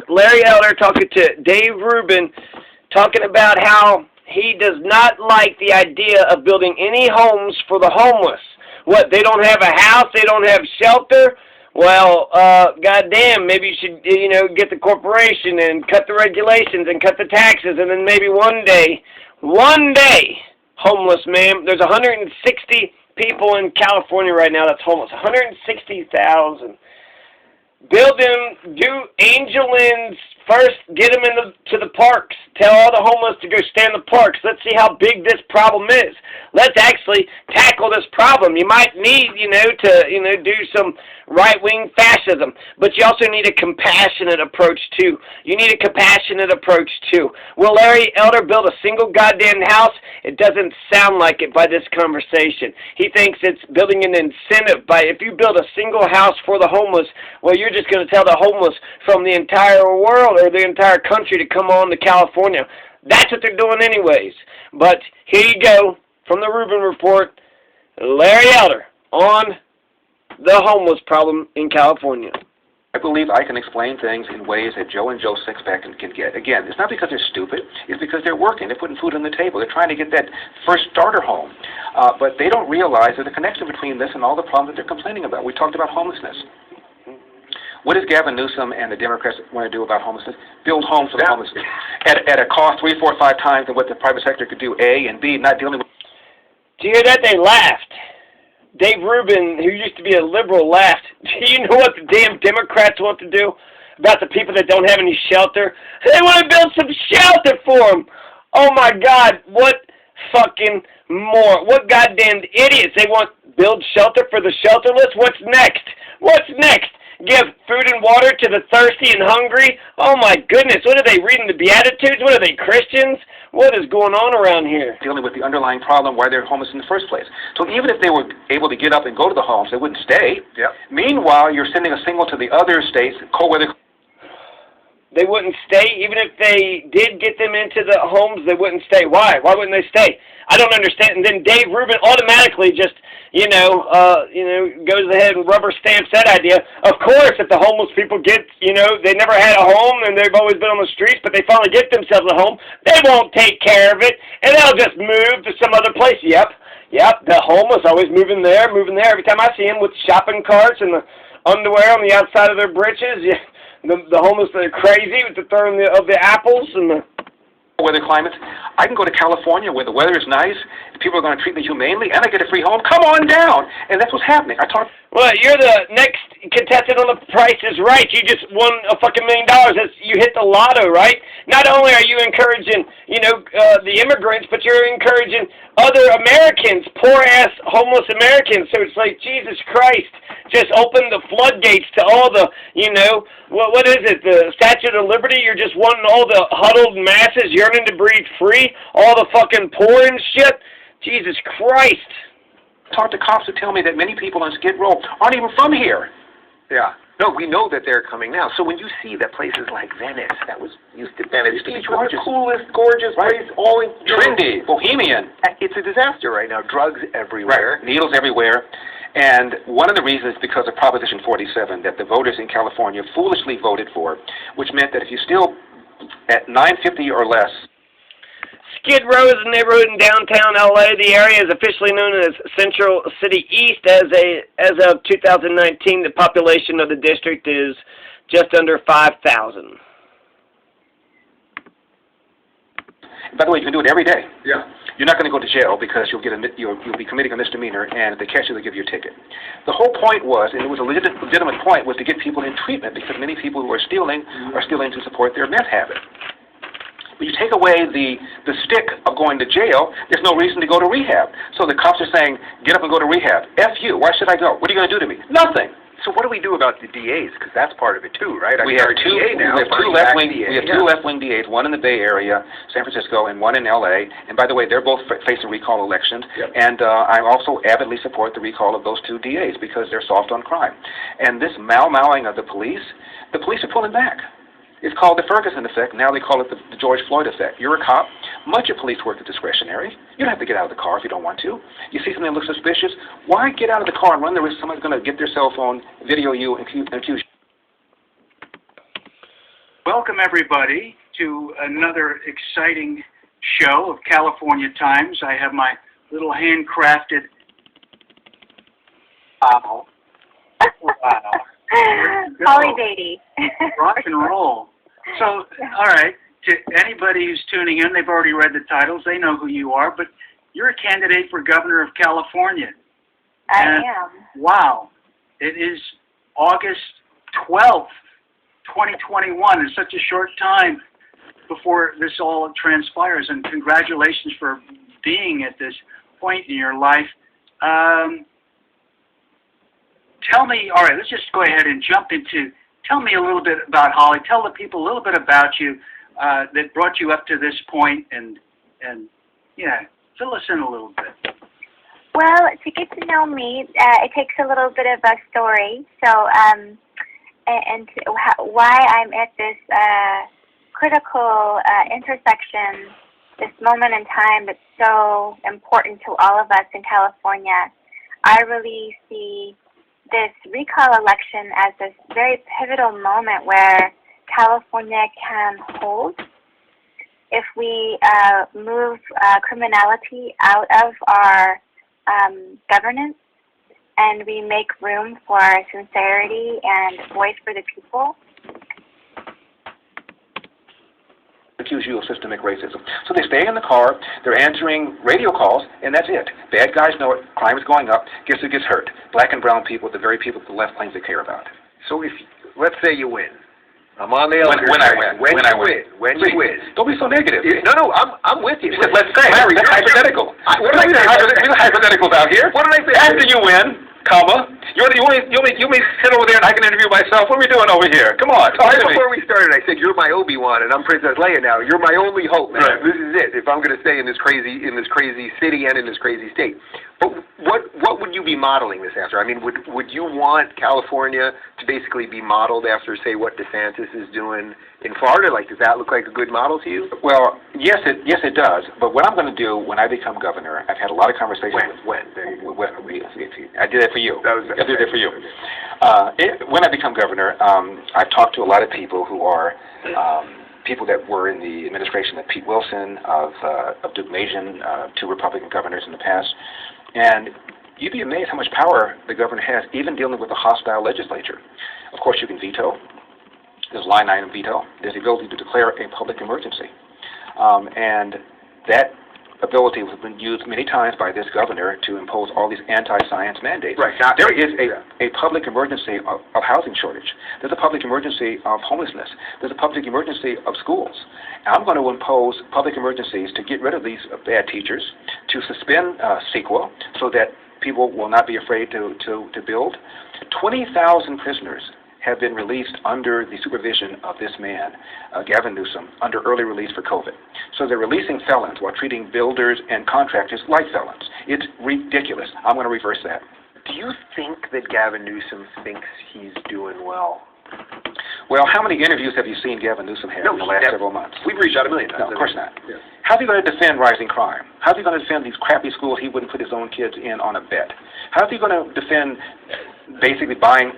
Larry Elder talking to Dave Rubin, talking about how he does not like the idea of building any homes for the homeless. What, they don't have a house, they don't have shelter? Well, goddamn, maybe you should, get the corporation and cut the regulations and cut the taxes, and then maybe one day, homeless, man. There's 160 people in California right now that's homeless. 160,000. Build them, do angel ins first, get them to the parks. Tell all the homeless to go stay in the parks. Let's see how big this problem is. Let's actually tackle this problem. You might need, to do some right-wing fascism, but you also need a compassionate approach, too. You need a compassionate approach, too. Will Larry Elder build a single goddamn house? It doesn't sound like it by this conversation. He thinks it's building an incentive if you build a single house for the homeless, well, you're just going to tell the homeless from the entire world or the entire country to come on to California. That's what they're doing anyways. But here you go, from the Rubin Report, Larry Elder on the homeless problem in California. I believe I can explain things in ways that Joe and Joe Sixpack can get. Again, it's not because they're stupid. It's because they're working. They're putting food on the table. They're trying to get that first starter home. But they don't realize there's a connection between this and all the problems that they're complaining about. We talked about homelessness. What does Gavin Newsom and the Democrats want to do about homelessness? Build homes for the homeless at a cost 3, 4, 5 times than what the private sector could do, A, and B, not dealing with... Do you hear that? They laughed. Dave Rubin, who used to be a liberal, laughed. Do you know what the damn Democrats want to do about the people that don't have any shelter? They want to build some shelter for them. Oh, my God. What fucking more? What goddamn idiots. They want build shelter for the shelterless? What's next? What's next? Give food and water to the thirsty and hungry? Oh, my goodness. What are they reading, the Beatitudes? What are they, Christians? What is going on around here? Dealing with the underlying problem why they're homeless in the first place. So even if they were able to get up and go to the homes, they wouldn't stay. Yep. Meanwhile, you're sending a signal to the other states, cold weather... They wouldn't stay? Even if they did get them into the homes, they wouldn't stay. Why? Why wouldn't they stay? I don't understand. And then Dave Rubin automatically just, goes ahead and rubber stamps that idea. Of course, if the homeless people get, they never had a home and they've always been on the streets, but they finally get themselves a home, they won't take care of it, and they'll just move to some other place. Yep, the homeless always moving there. Every time I see them with shopping carts and the underwear on the outside of their breeches, the homeless that are crazy with the throwing of the apples and the weather climates. I can go to California where the weather is nice, people are going to treat me humanely, and I get a free home. Come on down! And that's what's happening. Well, you're the next contestant on The Price is Right. You just won a fucking $1 million. You hit the lotto, right? Not only are you encouraging, the immigrants, but you're encouraging other Americans, poor-ass homeless Americans. So it's like, Jesus Christ, just open the floodgates to all the, what is it, the Statue of Liberty? You're just wanting all the huddled masses yearning to breathe free? All the fucking poor and shit? Jesus Christ. Talk to cops who tell me that many people on Skid Row aren't even from here. Yeah. No, we know that they're coming now. So when you see that places like Venice, that was used to Venice to be the coolest, gorgeous place, all in trendy, bohemian. It's a disaster right now. Drugs everywhere. Right. Needles everywhere. And one of the reasons is because of Proposition 47 that the voters in California foolishly voted for, which meant that if you still at 950 or less. Skid Row is a neighborhood in downtown LA. The area is officially known as Central City East. As of 2019, the population of the district is just under 5,000. By the way, you can do it every day. Yeah. You're not going to go to jail because you'll be committing a misdemeanor, and if they catch you, they'll give you a ticket. The whole point was, and it was a legitimate point, was to get people in treatment because many people who are stealing to support their meth habit. But you take away the stick of going to jail, there's no reason to go to rehab. So the cops are saying, get up and go to rehab. F you, why should I go? What are you going to do to me? Nothing. So what do we do about the DAs? Because that's part of it too, right? We have two left-wing DAs, one in the Bay Area, San Francisco, and one in LA. And by the way, they're both facing recall elections. Yep. And I also avidly support the recall of those two DAs because they're soft on crime. And this mau-mauing of the police are pulling back. It's called the Ferguson effect. Now they call it the George Floyd effect. You're a cop. Much of police work is discretionary. You don't have to get out of the car if you don't want to. You see something that looks suspicious, why get out of the car and run the risk someone's going to get their cell phone, video you, and accuse you? Welcome, everybody, to another exciting show of California Times. I have my little handcrafted... Wow. Holly Beatty. Rock and roll. So, all right, to anybody who's tuning in, they've already read the titles. They know who you are, but you're a candidate for governor of California. I am. Wow. It is August 12th, 2021. It's such a short time before this all transpires, and congratulations for being at this point in your life. Tell me, all right, let's just go ahead and jump into, tell me a little bit about Holly. Tell the people a little bit about you that brought you up to this point, and yeah, fill us in a little bit. Well, to get to know me, it takes a little bit of a story. So, why I'm at this critical intersection, this moment in time that's so important to all of us in California. I really see this recall election as this very pivotal moment where California can hold if we move criminality out of our governance and we make room for sincerity and voice for the people. Accuse you of systemic racism. So they stay in the car, they're answering radio calls, and that's it. Bad guys know it, crime is going up, guess who gets hurt? Black and brown people, the very people the left claims they care about. So if, let's say you win. I'm on the elevator. When I win. When you win. Don't be so negative. No, I'm with you. Let's say, Larry, that's hypothetical. What did I say? These are hypotheticals out here. What did I say? After you win, comma, you may sit over there and I can interview myself. What are we doing over here? Come on, talk Right to me. before we started, I said, you're my Obi-Wan, and I'm Princess Leia now. You're my only hope, man. Right. This is it. If I'm going to stay in this crazy city and in this crazy state. But what would you be modeling this after? I mean, would you want California to basically be modeled after, say, what DeSantis is doing in Florida? Like, does that look like a good model to you? Well, yes, it does. But what I'm going to do when I become governor, I've had a lot of conversations. When? I did that for you. I did that for you. When I become governor, I've talked to a lot of people who are people that were in the administration of Pete Wilson, of Duke Majan, two Republican governors in the past, and you'd be amazed how much power the governor has, even dealing with a hostile legislature. Of course, you can veto. There's line item veto. There's the ability to declare a public emergency. And that ability has been used many times by this governor to impose all these anti-science mandates. Right. There is a public emergency of housing shortage. There's a public emergency of homelessness. There's a public emergency of schools. And I'm going to impose public emergencies to get rid of these bad teachers, to suspend CEQA so that people will not be afraid to build. 20,000 prisoners have been released under the supervision of this man, Gavin Newsom, under early release for COVID. So they're releasing felons while treating builders and contractors like felons. It's ridiculous. I'm going to reverse that. Do you think that Gavin Newsom thinks he's doing well? Well, how many interviews have you seen Gavin Newsom have in the last several months? We've reached out a million times. No, of course not. Yeah. How's he going to defend rising crime? How's he going to defend these crappy schools he wouldn't put his own kids in on a bet? How's he going to defend basically buying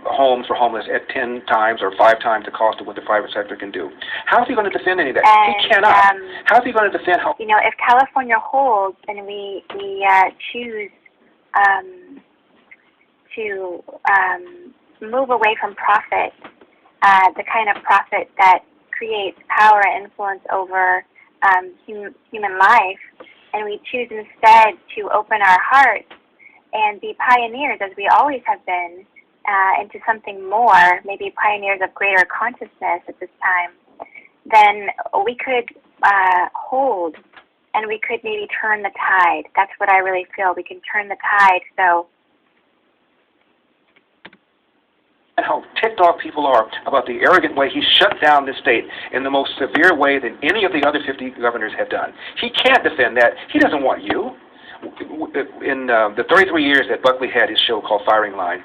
homes for homeless at 10 times or 5 times the cost of what the private sector can do? How's he going to defend any of that? He cannot. How's he going to defend how... You know, if California holds and we choose to move away from profit, the kind of profit that creates power and influence over human life, and we choose instead to open our hearts and be pioneers, as we always have been, into something more, maybe pioneers of greater consciousness at this time, then we could hold and we could maybe turn the tide. That's what I really feel. We can turn the tide. So. And how ticked off people are about the arrogant way he shut down this state in the most severe way than any of the other 50 governors have done. He can't defend that. He doesn't want you. In the 33 years that Buckley had his show called Firing Line,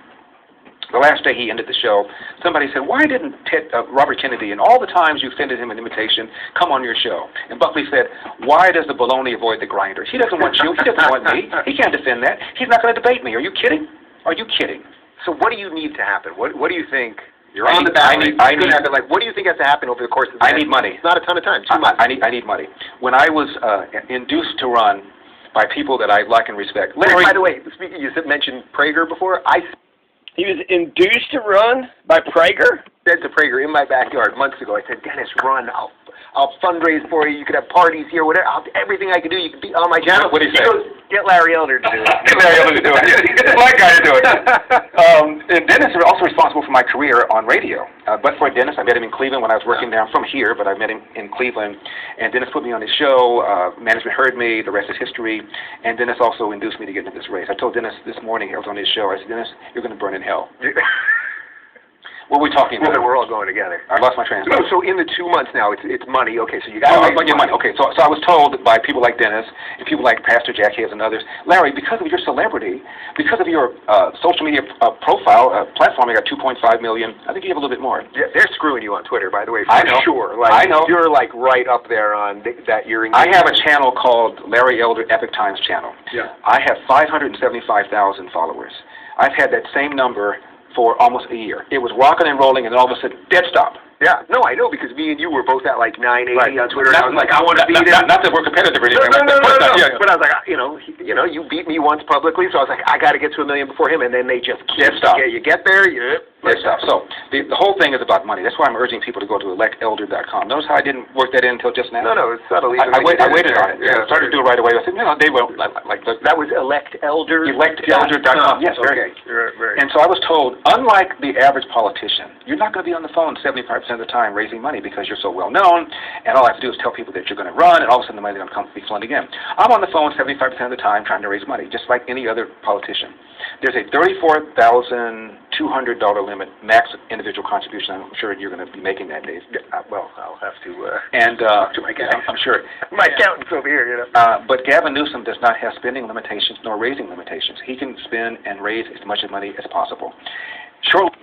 the last day he ended the show, somebody said, why didn't Robert Kennedy, and all the times you extended him an invitation, come on your show? And Buckley said, why does the baloney avoid the grinder? He doesn't want you. He doesn't want me. He can't defend that. He's not going to debate me. Are you kidding? Are you kidding? So what do you need to happen? What do you think You're on the ballot. Like, what do you think has to happen over the course of the I need money. It's not a ton of time. 2 months. I need money. When I was induced to run by people that I like and respect. Larry, by the way, speaking, you mentioned Prager before. He was induced to run by Prager? Said to Prager in my backyard months ago, I said, Dennis, run. I'll fundraise for you. You could have parties here, whatever. Everything I can do. You can be on my channel. What do you say? He goes, get Larry Elder to do it. Get Larry Elder to do it. Get the black guy to do it. And Dennis is also responsible for my career on radio. But for Dennis, I met him in Cleveland when I was working there. I'm from here, but I met him in Cleveland. And Dennis put me on his show. Management heard me. The rest is history. And Dennis also induced me to get into this race. I told Dennis this morning, I was on his show, I said, Dennis, you're going to burn in hell. What are we talking about? We're all going together. I lost my train of thought. So in the 2 months now, it's money. Okay, so you got to get money. Okay, so I was told by people like Dennis and people like Pastor Jack Hibbs and others, Larry, because of your celebrity, because of your social media profile, platform, you got 2.5 million. I think you have a little bit more. Yeah, they're screwing you on Twitter, by the way, for I know. sure. Like, I know. You're like right up there on that you're I have a channel called Larry Elder Epic Times Channel. Yeah. I have 575,000 followers. I've had that same number for almost a year. It was rocking and rolling, and then all of a sudden, dead stop. Yeah, no, I know, because me and you were both at like 980 Right. on Twitter, and I was like, I want to beat him. Not that we're competitive or anything. No. Yeah. But I was like, you beat me once publicly, so I was like, I got to get to 1 million before him, and then they just Dead stop. You get there, Dead stop. So the whole thing is about money. That's why I'm urging people to go to electelder.com. Notice how I didn't work that in until just now? No, it's subtle. I waited on it. Yeah, started to do it right away. I said, they won't. That was electelder. Electelder.com. Yes, okay. Very. And so I was told, unlike the average politician, you're not going to be on the phone 75% of the time raising money because you're so well known, and all I have to do is tell people that you're going to run, and all of a sudden the money is going to come be flooding in. I'm on the phone 75% of the time trying to raise money, just like any other politician. There's a $34,200 limit max individual contribution. I'm sure you're going to be making that, Dave. Well, I'll have to talk to my guy. I'm sure. My accountant's over here, But Gavin Newsom does not have spending limitations nor raising limitations. He can spend and raise as much money as possible. Shortly